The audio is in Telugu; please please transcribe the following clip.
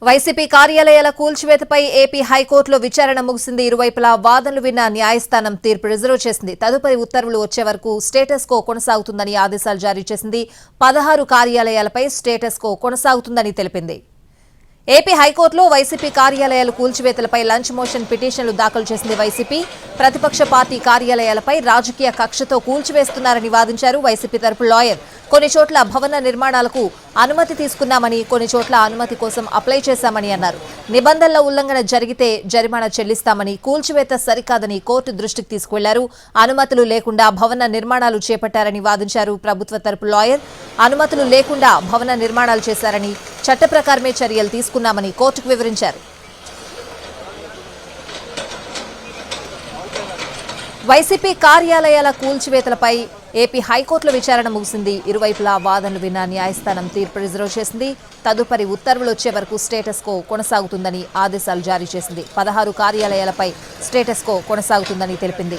వైసీపీ కార్యాలయాల కూల్చివేతపై ఏపీ హైకోర్టులో విచారణ ముగిసింది. ఇరువైపులా వాదనలు విన్న న్యాయస్థానం తీర్పు రిజర్వ్ చేసింది. తదుపరి ఉత్తర్వులు వచ్చే వరకు స్టేటస్ కో కొనసాగుతుందని ఆదేశాలు జారీ చేసింది. 16 కార్యాలయాలపై స్టేటస్ కో కొనసాగుతుందని తెలిపింది. ఏపీ హైకోర్టులో వైసీపీ కార్యాలయాల కూల్చివేతలపై లంచ్ మోషన్ పిటిషన్లు దాఖలు చేసింది. వైసీపీ ప్రతిపక్ష పార్టీ కార్యాలయాలపై రాజకీయ కక్షతో కూల్చివేస్తున్నారని వాదించారు. వైసీపీ తరపు లాయర్ కొన్ని చోట్ల భవన నిర్మాణాలకు అనుమతి తీసుకున్నామని, కొన్ని చోట్ల అనుమతి కోసం అప్లై చేశామని అన్నారు. నిబంధనల ఉల్లంఘన జరిగితే జరిమానా చెల్లిస్తామని, కూల్చివేత సరికాదని కోర్టు దృష్టికి తీసుకువెళ్లారు. అనుమతులు లేకుండా భవన నిర్మాణాలు చేపట్టారని వాదించారు. ప్రభుత్వ తరపు లాయర్ అనుమతులు లేకుండా భవన నిర్మాణాలు చేశారని, చట్ట ప్రకారమే చర్యలు తీసుకున్నామని కోర్టుకు వివరించారు. వైసీపీ కార్యాలయాల కూల్చివేతలపై ఏపీ హైకోర్టులో విచారణ ముగిసింది. ఇరువైపులా వాదనలు విన్న న్యాయస్థానం తీర్పు రిజర్వ్ చేసింది. తదుపరి ఉత్తర్వులు వచ్చే వరకు స్టేటస్ కో కొనసాగుతుందని ఆదేశాలు జారీ చేసింది. 16 కార్యాలయాలపై స్టేటస్ కో కొనసాగుతుందని తెలిపింది.